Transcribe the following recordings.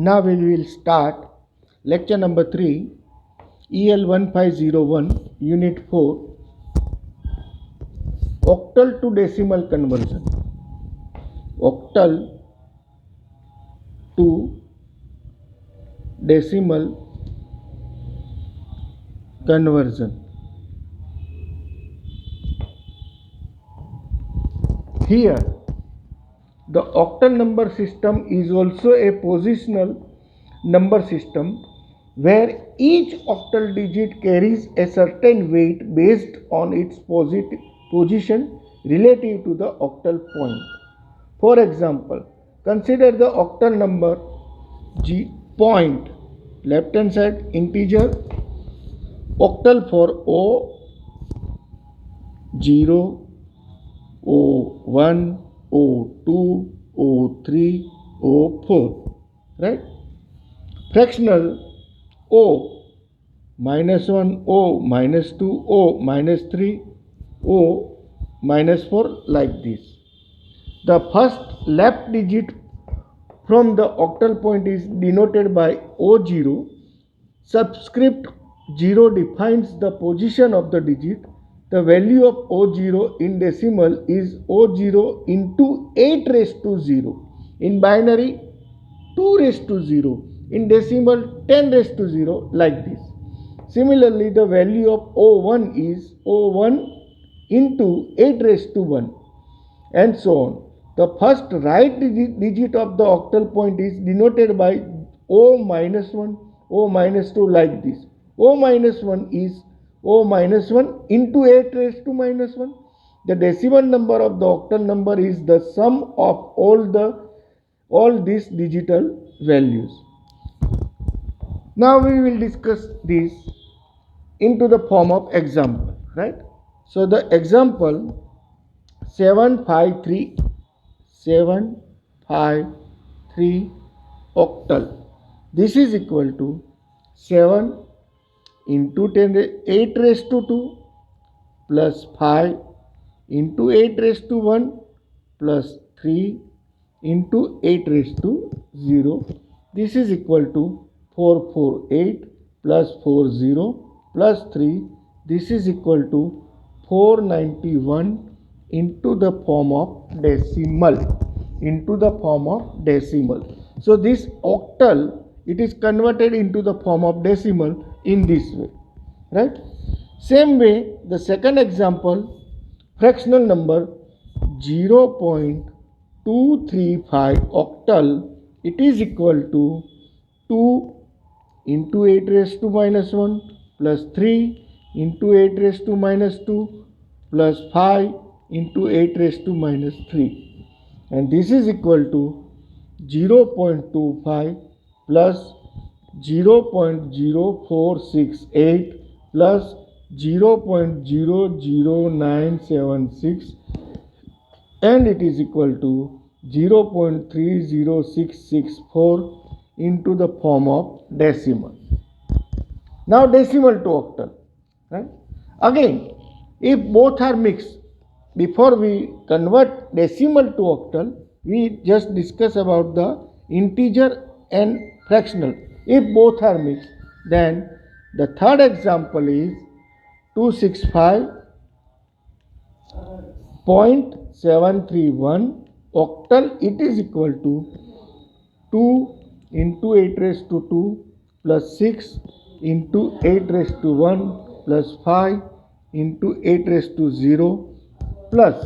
Now we will start lecture number 3, EL 1501, Unit 4, octal to decimal conversion. Octal to decimal conversion. Here, the octal number system is also a positional number system where each octal digit carries a certain weight based on its position relative to the octal point. For example, consider the octal number G point, left hand side integer, octal for O, 0, O1, O2, O3, O4, right? Fractional O, -1, O, -2, O, -3, O, -4, like this. The first left digit from the octal point is denoted by O0. Subscript 0 defines the position of the digit. The value of O0 in decimal is O0 into 8 raised to 0. In binary, 2 raised to 0. In decimal, 10 raised to 0, like this. Similarly, the value of O1 is O1 into 8 raised to 1, and so on. The first right digit of the octal point is denoted by O-1, O-2, like this. O-1 is O-1 into 8 raised to -1. The decimal number of the octal number is the sum of all these digital values. Now we will discuss this into the form of example, right? So the example 753 octal. This is equal to 7 into 8 raised to 2 plus 5 into 8 raised to 1 plus 3 into 8 raised to 0. This is equal to 448 plus 40 plus 3. This is equal to 491 into the form of decimal. So this octal, it is converted into the form of decimal in this way, right? Same way, the second example, fractional number 0.235 octal, it is equal to 2 into 8 raised to -1 plus 3 into 8 raised to -2 plus 5 into 8 raised to -3, and this is equal to 0.25 plus 0.0468 plus 0.00976, and it is equal to 0.30664 into the form of decimal. Now decimal to octal, right? Again, if both are mixed, before we convert decimal to octal, we just discuss about the integer and fractional. If both are mixed, then the third example is 265.731 octal. It is equal to 2 into 8 raised to 2 plus 6 into 8 raised to 1 plus 5 into 8 raised to 0 plus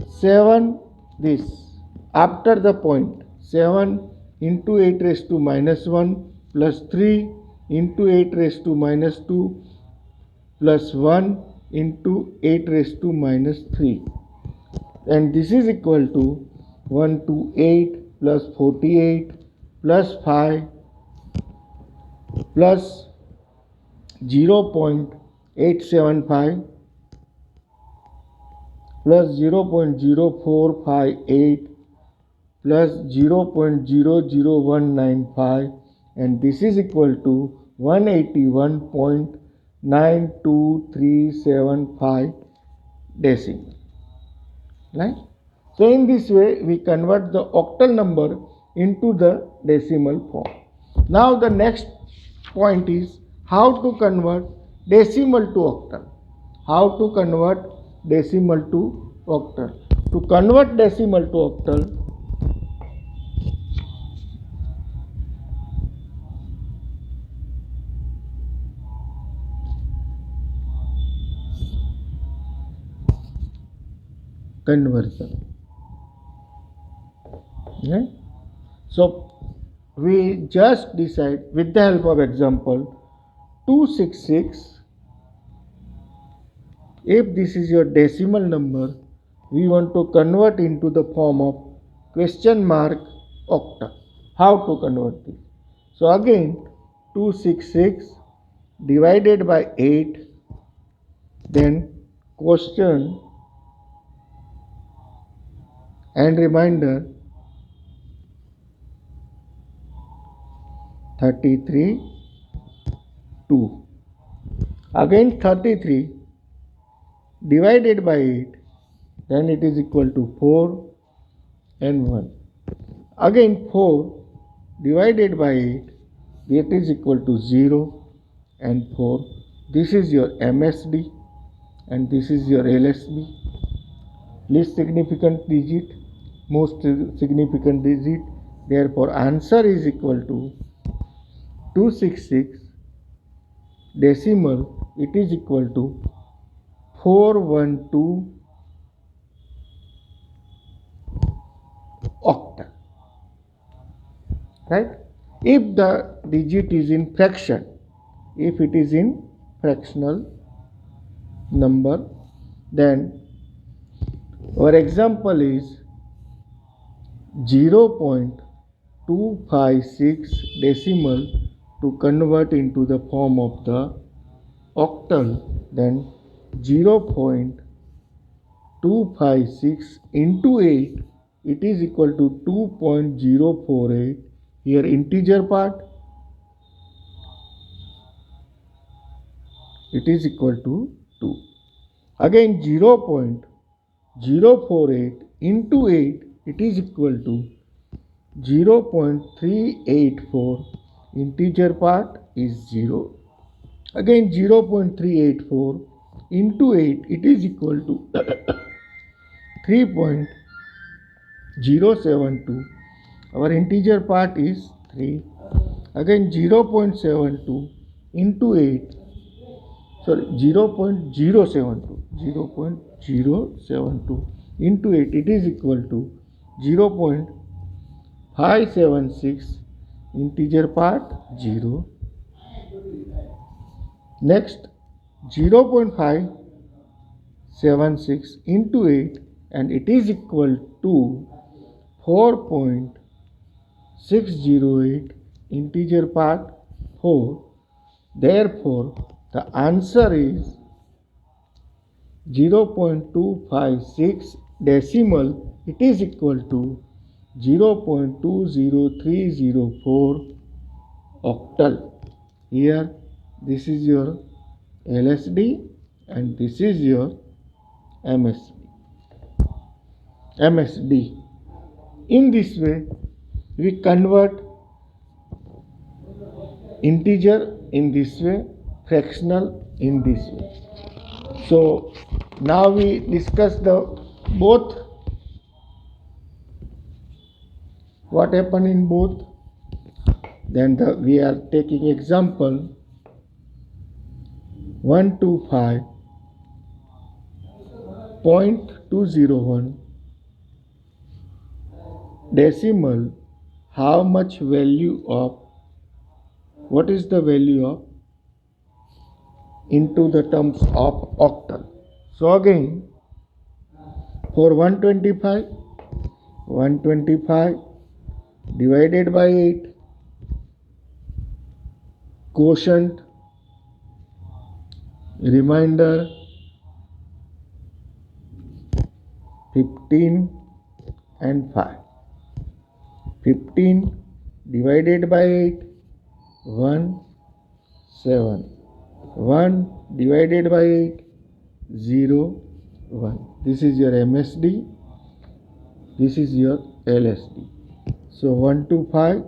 7, this after the point, 7 into 8 raised to -1 plus 3 into 8 raised to -2 plus 1 into 8 raised to -3, and this is equal to 128 plus 48 plus 5 plus 0.875 plus 0.0458 plus 0.00195, and this is equal to 181.92375 decimal, right? So in this way we convert the octal number into the decimal form. Now the next point is how to convert decimal to octal. How to convert decimal to octal. To convert decimal to octal, conversion. Okay? So we just decide with the help of example 266. If this is your decimal number, we want to convert into the form of question mark octal. How to convert this? So again 266 divided by 8, then question and reminder 33 2. Again 33 divided by 8, then it is equal to 4 and 1. Again 4 divided by 8, it is equal to 0 and 4. This is your MSD and this is your LSB. Least significant digit, most significant digit. Therefore answer is equal to 266 decimal, it is equal to 412 octal. Right? If the digit is in fraction, if it is in fractional number, then our example is 0.256 decimal. To convert into the form of the octal, then 0.256 into 8, it is equal to 2.048. Here integer part, it is equal to 2. Again 0.048 into 8, it is equal to 0.384. Integer part is 0. Again 0.384 into 8, it is equal to 3.072. Our integer part is 3. Again 0.72 into 8, sorry 0.072 into 8, it is equal to 0.576. Integer part 0. Next 0.576 into 8, and it is equal to 4.608. Integer part 4. Therefore the answer is 0.256 decimal, it is equal to 0.20304 octal. Here this is your LSD and this is your MSD. In this way we convert integer in this way, fractional in this way. So now we discuss the both. What happened in both? Then we are taking example 125.201 decimal. How much value of, what is the value of into the terms of octal? So again for 125 divided by 8, quotient, remainder 15 and 5. 15 divided by 8, 1, 7. 1 divided by 8, 0, 1. This is your MSD, this is your LSD. So 125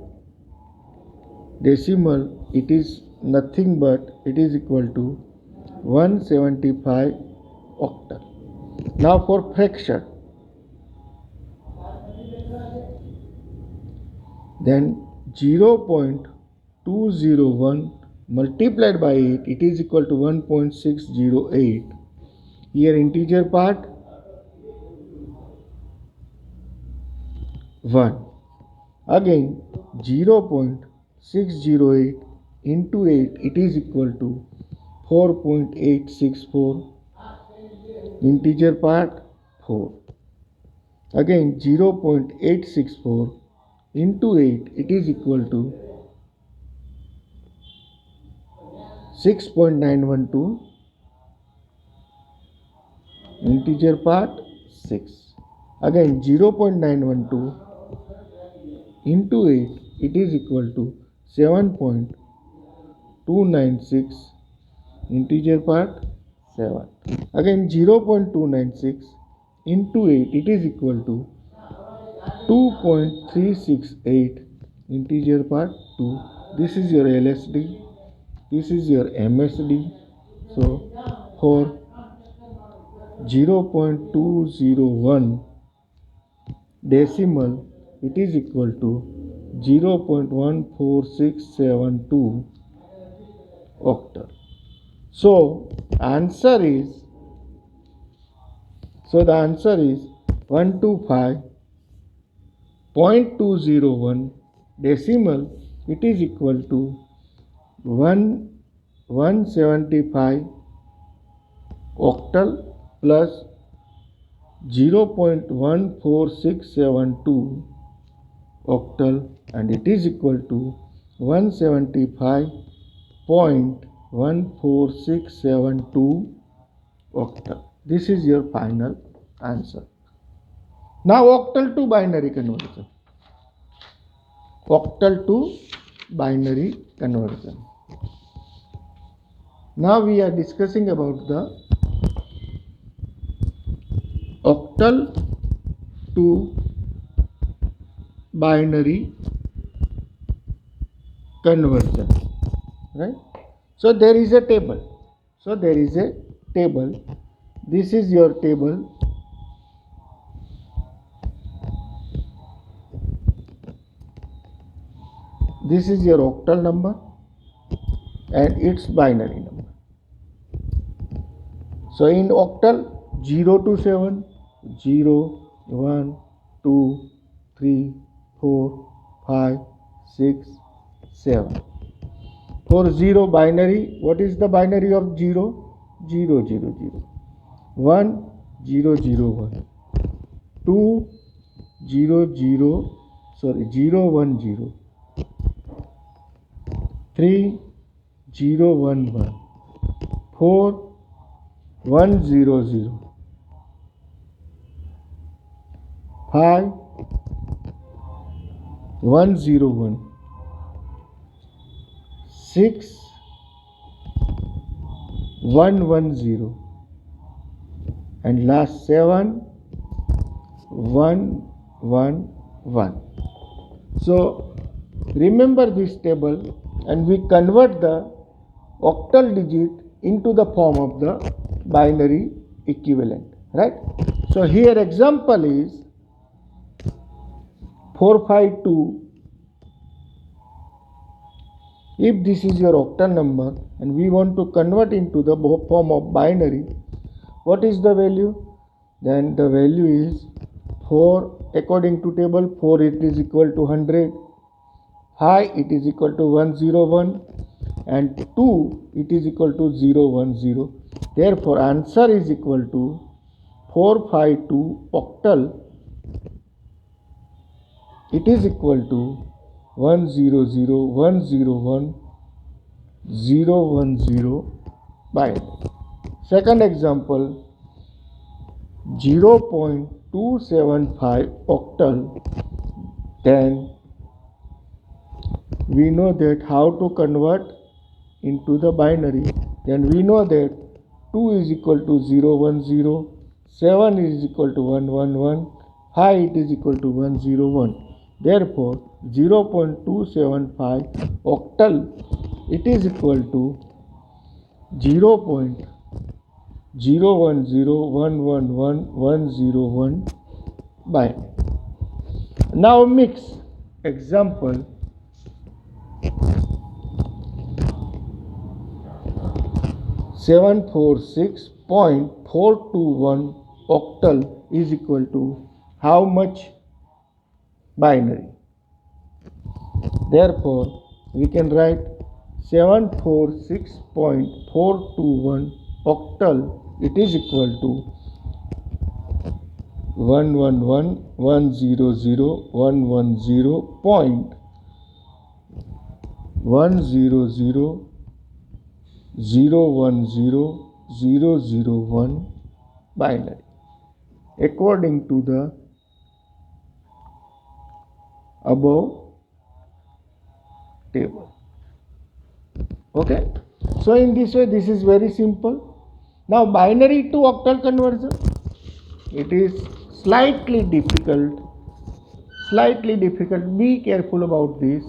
decimal, it is nothing but it is equal to 175 octal. Now for fraction, then 0.201 multiplied by 8, it is equal to 1.608. Here integer part 1. Again 0.608 into 8, it is equal to 4.864. Integer part 4. Again 0.864 into 8, it is equal to 6.912. Integer part 6. Again 0.912 into 8, it is equal to 7.296. Integer part 7. Again 0.296 into 8, it is equal to 2.368. Integer part 2. This is your LSD. This is your MSD. So for 0.201 decimal, it is equal to 0.14672 octal. So the answer is 125.201 decimal, it is equal to 175 octal plus 0.14672 octal, and it is equal to 175.14672 octal. This is your final answer. Now octal to binary conversion. Octal to binary conversion. Now we are discussing about the octal to binary conversion, right? So there is a table. This is your table. This is your octal number and its binary number. So in octal 0 to 7, 0, 1, 2, 3, 4, 5, 6, 7. For 0 binary, what is the binary of 0? 0, 0, 0. 1, 0, 0, 1. 2, 0, 1, 0. 3, 0, 1, 1. 4, 1, 0, 0. 5, 1, 0, 1. 6, 1, 1, 0. And last 7, 1, 1, 1. So remember this table and we convert the octal digit into the form of the binary equivalent, right? So here example is 452. If this is your octal number and we want to convert into the form of binary, what is the value? Then the value is 4 according to table. 4 it is equal to 100, high it is equal to 101, and 2 it is equal to 010. Therefore answer is equal to 452 octal. It is equal to 100101010 binary. Second example 0.275 octal. Then we know that how to convert into the binary. Then we know that 2 is equal to 010, 7 is equal to 111, high it is equal to 101. Therefore 0.275 octal, it is equal to 0.010111101 binary. Now mix. Example, 746.421 octal is equal to how much binary? Therefore, we can write 746.421 octal, it is equal to 111.100.110.010.001 binary according to the above table. Okay, so in this way this is very simple. Now binary to octal conversion, it is slightly difficult. Be careful about this.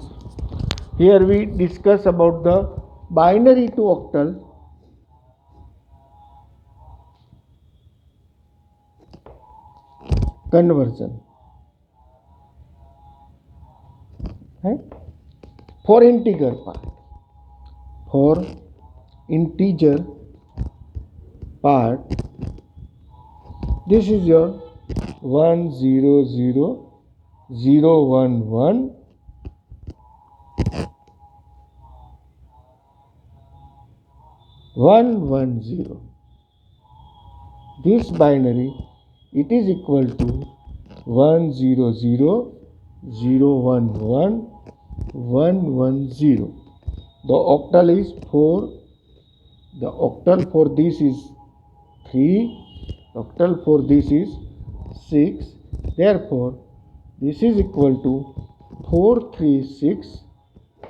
Here we discuss about the binary to octal. Conversion, right? For integer part, this is your 100,011 110. This binary, it is equal to 100,011 110. The octal is 4. The octal for this is 3. Octal for this is 6. Therefore, this is equal to 436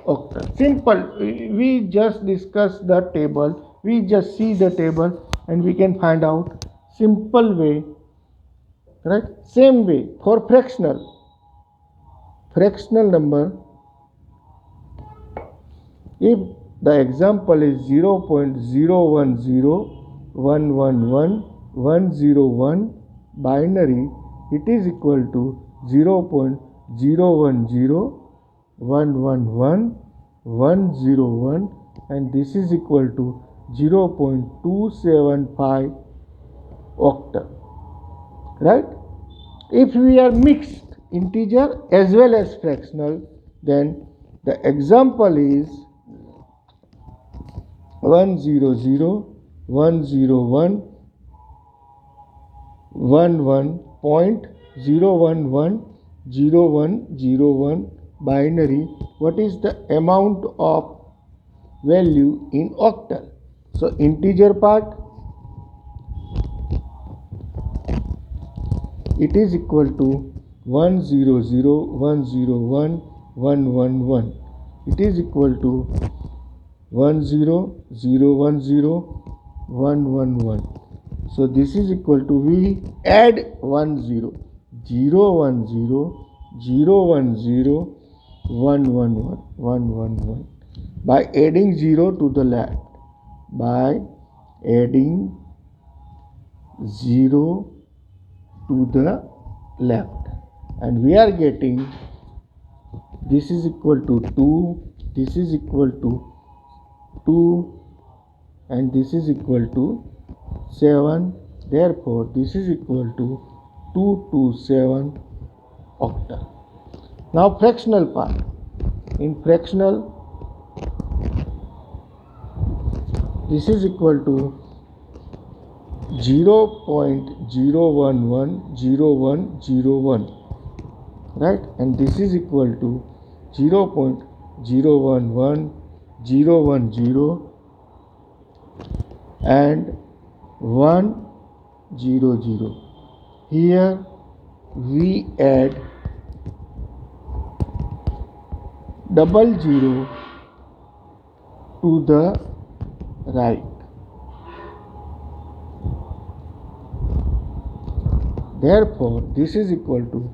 octal. Simple. We just discuss the table. We just see the table and we can find out simple way. Right? Same way for fractional number. If the example is 0.010111101 binary, it is equal to 0.010111101 and this is equal to 0.275 octal. Right? If we are mixed integer as well as fractional, then the example is 100,111.0110101 binary. What is the amount of value in octal? So integer part, it is equal to 100,101,111. It is equal to 100,010,111. So this is equal to, we add 10, 111. By adding 0 to the left. By adding 0 to the left. And we are getting, this is equal to 2, this is equal to 2 and this is equal to 7. Therefore this is equal to 227 octal. Now fractional part. In fractional, this is equal to 0.0110101, right? And this is equal to 0.011,010 and 100. Here we add 00 to the right. Therefore, this is equal to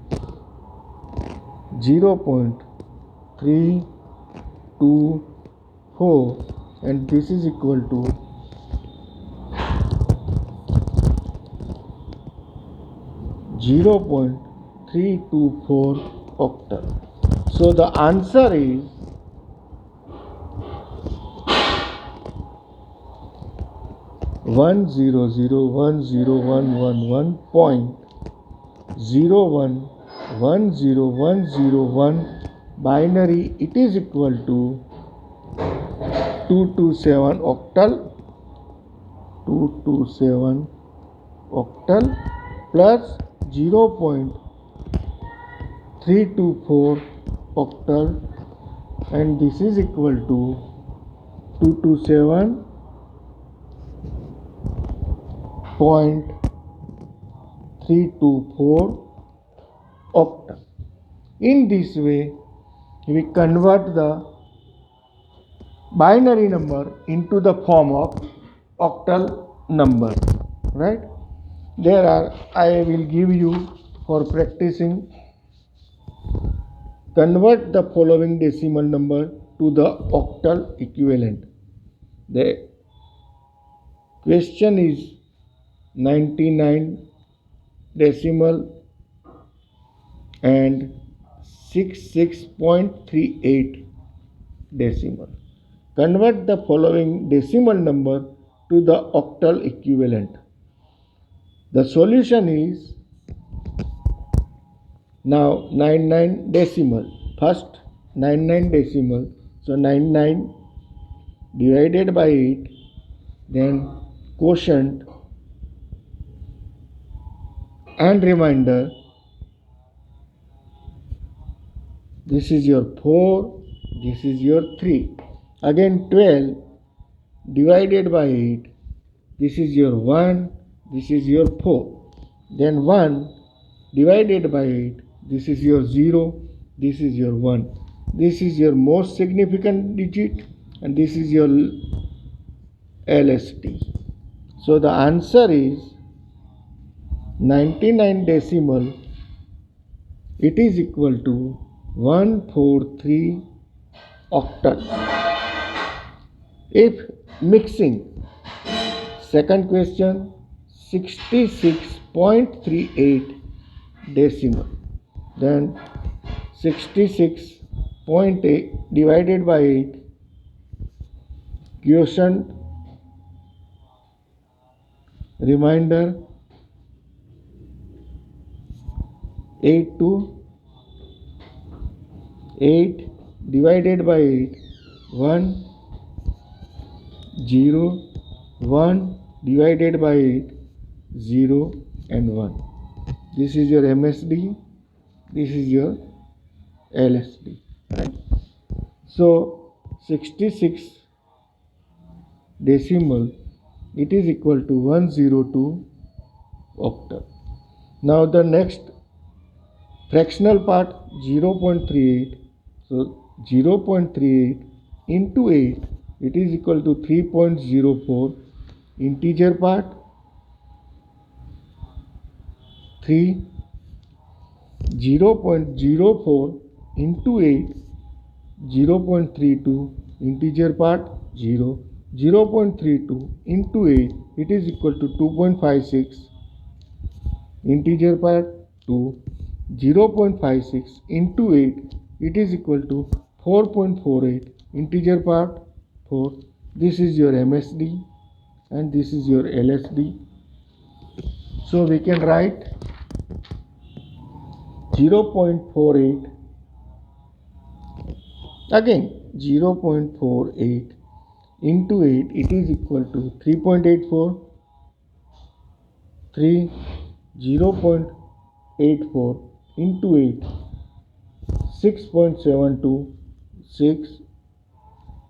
0.324, and this is equal to 0.324 octal. So the answer is 1001111.0110101 binary. It is equal to 227 octal, 227 octal plus 0.324 octal, and this is equal to 227.324 octal. In this way, we convert the binary number into the form of octal number, right? I will give you for practicing. Convert the following decimal number to the octal equivalent. The question is 99 decimal and 66.38 decimal. Convert the following decimal number to the octal equivalent. The solution is now 99 decimal. First 99 decimal. So 99 divided by 8, then quotient and remainder. This is your 4, this is your 3. Again 12 divided by 8, this is your 1, this is your 4. Then 1 divided by 8, this is your 0, this is your 1. This is your most significant digit, and this is your LSD. So the answer is 99 decimal. It is equal to 143 octal. If mixing, second question, 66.38 decimal, then 66.8 divided by 8, quotient, remainder, 8 divided by 8, 1, 0, 1 divided by 8, 0 and 1. This is your MSD, this is your LSD, right? So 66 decimal, it is equal to 102 octal. Now the next fractional part, 0.38. So 0.38 into 8, it is equal to 3.04. Integer part, 3. 0.04 into 8, 0.32. Integer part, 0. 0.32 into 8, it is equal to 2.56. Integer part, 2. 0.56 into 8, it is equal to 4.48. Integer part, 4. This is your MSD and this is your LSD. So we can write 0.48, again 0.48 into 8, it is equal to 3.84. 0.84 into 8, 6.72, 6.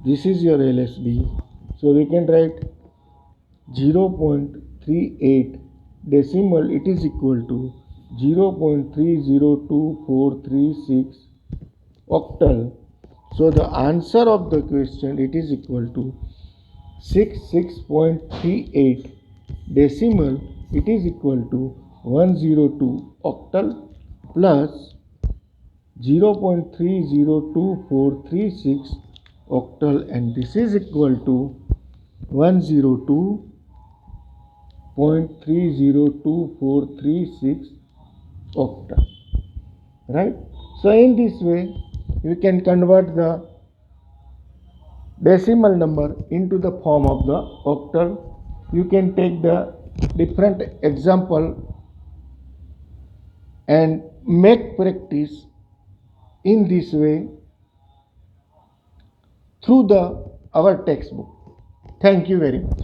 This is your LSD. So we can write 0.38 decimal, it is equal to 0.302436 octal. So the answer of the question, it is equal to 66.38 decimal, it is equal to 102 octal plus 0.302436 octal, and this is equal to 102.302436 octal, right? So in this way you can convert the decimal number into the form of the octal. You can take the different example and make practice in this way through the our textbook. Thank you very much.